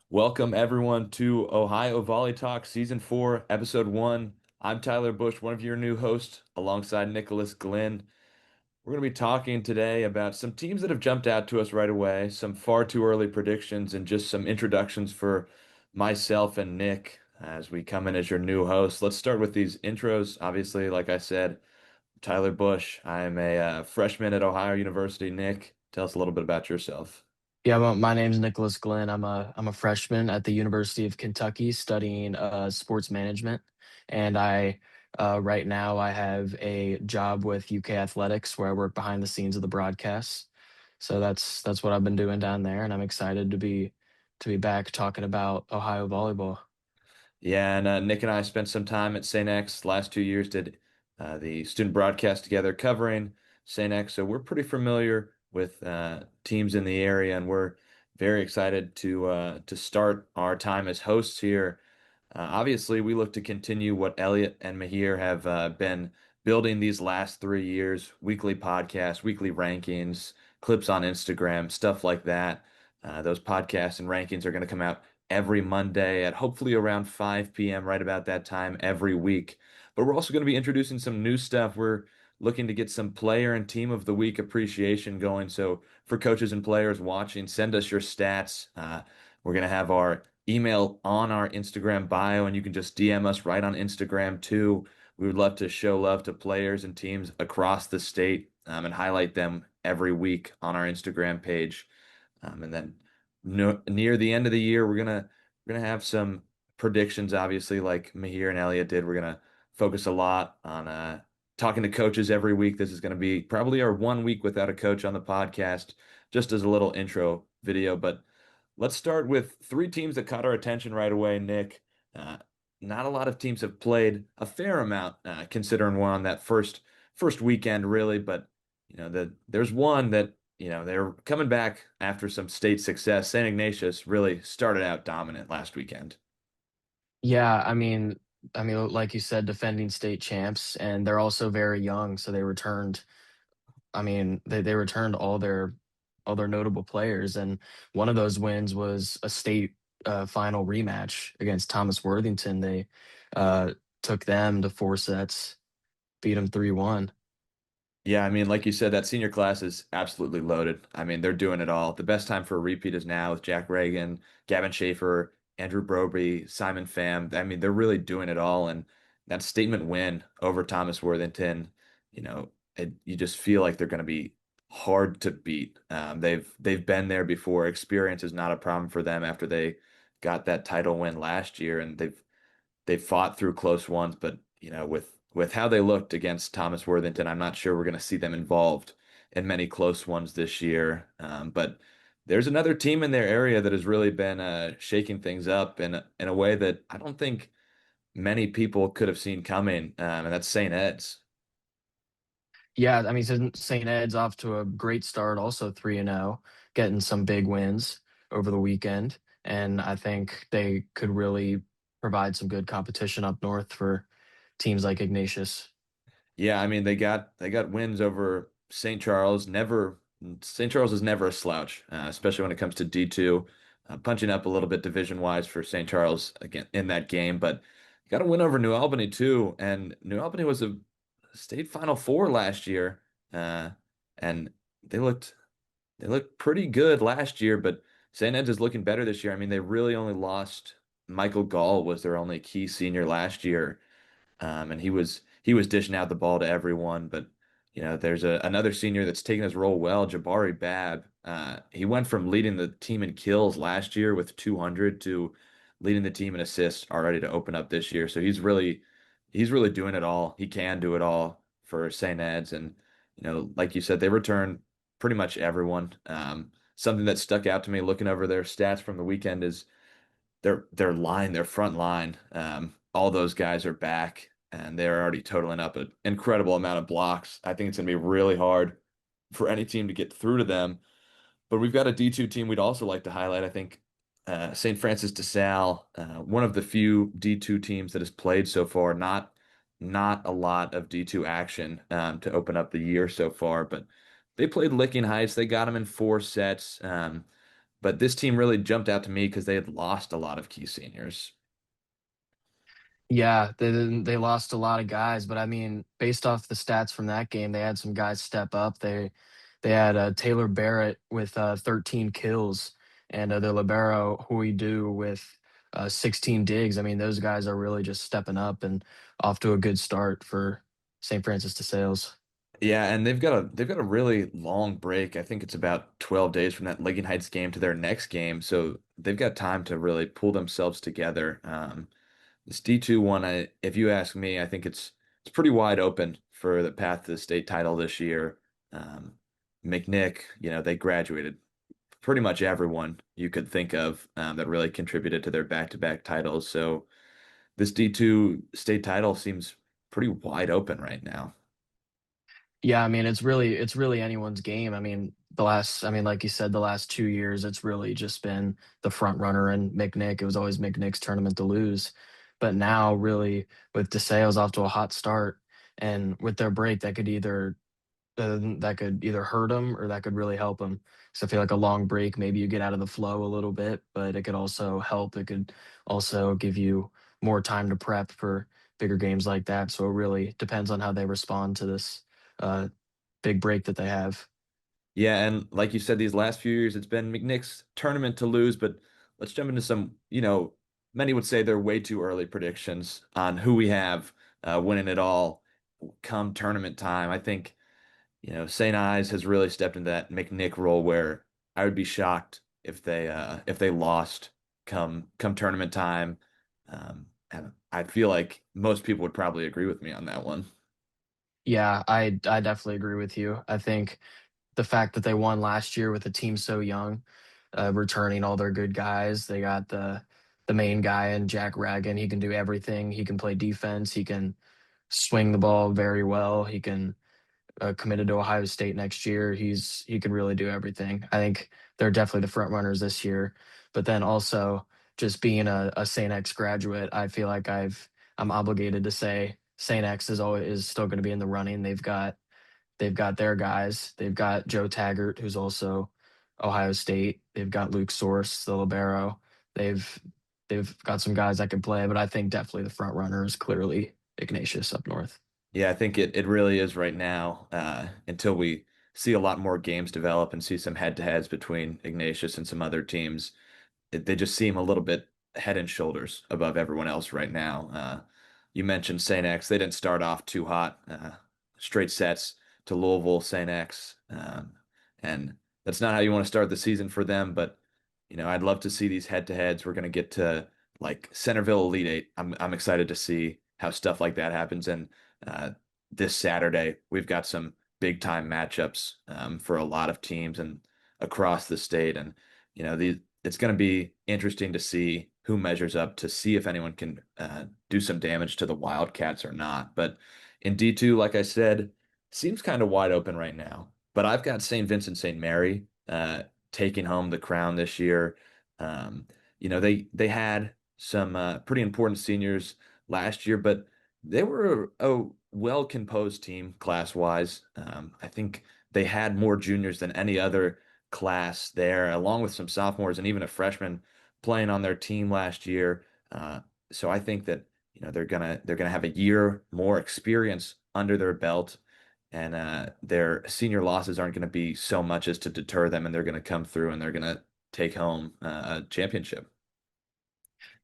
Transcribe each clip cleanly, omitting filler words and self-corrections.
Welcome everyone to Ohio VolleyTalk Season 4, Episode 1. I'm Tyler Bush, one of your new hosts, alongside Nicholas Glenn. We're going to be talking today about some teams that have jumped out to us right away, some far too early predictions, and just some introductions for myself and Nick as we come in as your new host. Let's start with these intros. Obviously, like I said, Tyler Bush. I am a freshman at Ohio University. Nick, tell us a little bit about yourself. Yeah, well, my name's Nicholas Glenn. I'm a freshman at the University of Kentucky studying sports management, and I right now I have a job with UK Athletics where I work behind the scenes of the broadcasts. So that's what I've been doing down there, and I'm excited to be back talking about Ohio volleyball. Yeah, and Nick and I spent some time at St. X last 2 years, did the student broadcast together covering St. X. So we're pretty familiar with teams in the area, and we're very excited to start our time as hosts here. Obviously, we look to continue what Elliot and Mahir have been building these last 3 years, weekly podcasts, weekly rankings, clips on Instagram, stuff like that. Those podcasts and rankings are going to come out every Monday at hopefully around 5 p.m., right about that time every week. But we're also going to be introducing some new stuff. We're looking to get some player and team of the week appreciation going. So for coaches and players watching, send us your stats. We're going to have our email on our Instagram bio, and you can just DM us right on Instagram too. We would love to show love to players and teams across the state and highlight them every week on our Instagram page. And then no, near the end of the year, we're gonna have some predictions, obviously, like Mahir and Elliot did. We're gonna focus a lot on talking to coaches every week. This is gonna be probably our 1 week without a coach on the podcast, just as a little intro video. But let's start with three teams that caught our attention right away, Nick. Uh, Not a lot of teams have played a fair amount, considering we're on that first weekend, really. But there's one that they're coming back after some state success. St. Ignatius really started out dominant last weekend. Yeah, I mean, like you said, defending state champs, and they're also very young, so they returned. I mean, they returned all their notable players, and one of those wins was a state final rematch against Thomas Worthington. They uh, took them to four sets, beat them 3-1. Yeah, I mean, like you said, that senior class is absolutely loaded. I mean, they're doing it all. The best time for a repeat is now with Jack Reagan, Gavin Schaefer, Andrew Broby, Simon Pham. I mean, they're really doing it all. And that statement win over Thomas Worthington, you just feel like they're going to be hard to beat. They've been there before. Experience is not a problem for them after they got that title win last year, and they've fought through close ones, but with how they looked against Thomas Worthington, I'm not sure we're going to see them involved in many close ones this year. But there's another team in their area that has really been shaking things up in a way that I don't think many people could have seen coming, and that's St. Ed's. Yeah, I mean, St. Ed's off to a great start, also 3-0, getting some big wins over the weekend, and I think they could really provide some good competition up north for teams like Ignatius. Yeah, I mean they got wins over St. Charles. Never St. Charles is never a slouch, especially when it comes to D2. Punching up a little bit division wise for St. Charles again in that game, but got a win over New Albany too. And New Albany was a state Final Four last year, and they looked they looked pretty good last year. But St. Ed's is looking better this year. I mean, they really only lost Michael Gall was their only key senior last year, and he was dishing out the ball to everyone. But there's another senior that's taking his role well, Jabari Bab. He went from leading the team in kills last year with 200 to leading the team in assists already to open up this year. So he's really doing it all. He can do it all for St. Ed's, and like you said, they return pretty much everyone. Something that stuck out to me looking over their stats from the weekend is their front line. All those guys are back, and they're already totaling up an incredible amount of blocks. I think it's going to be really hard for any team to get through to them. But we've got a D2 team we'd also like to highlight. I think St. Francis de Sales, one of the few D2 teams that has played so far. Not a lot of D2 action to open up the year so far, but they played Licking Heights. They got them in four sets. but this team really jumped out to me because they had lost a lot of key seniors. Yeah, they lost a lot of guys, but I mean, based off the stats from that game, they had some guys step up. They had Taylor Barrett with 13 kills, and their libero do with 16 digs. I mean, those guys are really just stepping up and off to a good start for St. Francis de Sales. Yeah, and they've got a really long break. I think it's about 12 days from that Lincoln Heights game to their next game, so they've got time to really pull themselves together. This D2 one, if you ask me, I think it's pretty wide open for the path to the state title this year. Um, McNick, they graduated pretty much everyone you could think of that really contributed to their back-to-back titles. So this D2 state title seems pretty wide open right now. Yeah, I mean, it's really anyone's game. I mean, I mean, like you said, the last 2 years, it's really just been the front runner and McNick. It was always McNick's tournament to lose. But now, really, with DeSales off to a hot start and with their break, that could either hurt them or that could really help them. So I feel like a long break, maybe you get out of the flow a little bit, but it could also help. It could also give you more time to prep for bigger games like that. So it really depends on how they respond to this uh, big break that they have. Yeah, and like you said, these last few years, it's been McNick's tournament to lose, but let's jump into some, many would say they're way too early predictions on who we have winning it all come tournament time. I think, St. Ives has really stepped into that McNick role where I would be shocked if they lost come tournament time. And I feel like most people would probably agree with me on that one. Yeah, I definitely agree with you. I think the fact that they won last year with a team so young, returning all their good guys. They got the main guy in Jack Ragan. He can do everything. He can play defense. He can swing the ball very well. He can committed to Ohio State next year. He can really do everything. I think they're definitely the front runners this year. But then also just being a St. X graduate, I feel like I'm obligated to say St. X is still going to be in the running. They've got their guys. They've got Joe Taggart, who's also Ohio State. They've got Luke Source, the libero. They've they've got some guys that can play, but I think definitely the front runner is clearly Ignatius up north. Yeah, I think it really is right now, until we see a lot more games develop and see some head-to-heads between Ignatius and some other teams. They just seem a little bit head and shoulders above everyone else right now. You mentioned St. X. They didn't start off too hot. Straight sets to Louisville, St. X. And that's not how you want to start the season for them, but I'd love to see these head-to-heads. We're going to get to like Centerville Elite Eight. I'm excited to see how stuff like that happens. And uh, this Saturday, we've got some big time matchups for a lot of teams and across the state. And it's going to be interesting to see who measures up to see if anyone can do some damage to the Wildcats or not. But in D2, like I said, seems kind of wide open right now. But I've got St. Vincent St. Mary taking home the crown this year. Um, they had some pretty important seniors last year, but they were a well-composed team class-wise. I think they had more juniors than any other class there, along with some sophomores and even a freshman playing on their team last year. So I think that they're gonna have a year more experience under their belt, and their senior losses aren't going to be so much as to deter them, and they're going to come through and they're going to take home a championship.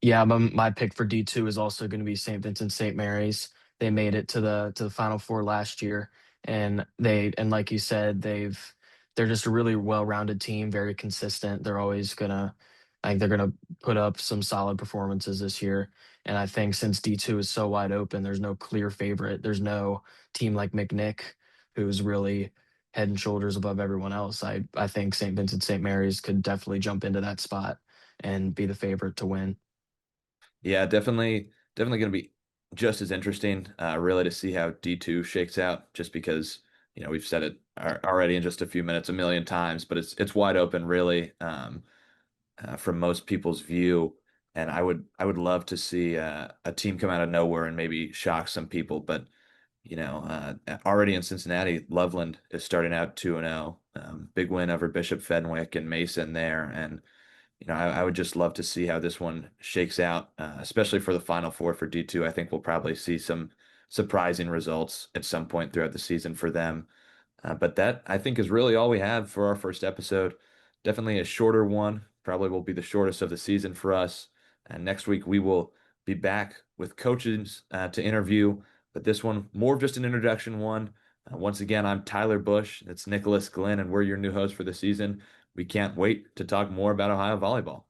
Yeah, my pick for D2 is also going to be St. Vincent St. Mary's. They made it to the Final Four last year, and like you said, they're just a really well-rounded team, very consistent. I think they're gonna put up some solid performances this year. And I think since D2 is so wide open, there's no clear favorite. There's no team like McNick who's really head and shoulders above everyone else. I think St. Vincent St. Mary's could definitely jump into that spot and be the favorite to win. Yeah, definitely going to be just as interesting, really, to see how D2 shakes out. Just because we've said it already in just a few minutes a million times, but it's wide open, really, from most people's view. And I would love to see a team come out of nowhere and maybe shock some people. But already in Cincinnati, Loveland is starting out 2-0. Big win over Bishop Fenwick and Mason there. And, I would just love to see how this one shakes out, especially for the Final Four for D2. I think we'll probably see some surprising results at some point throughout the season for them. But that I think is really all we have for our first episode. Definitely a shorter one. Probably will be the shortest of the season for us. And next week we will be back with coaches to interview. But this one, more of just an introduction one. Once again, I'm Tyler Bush. It's Nicholas Glenn, and we're your new host for the season. We can't wait to talk more about Ohio volleyball.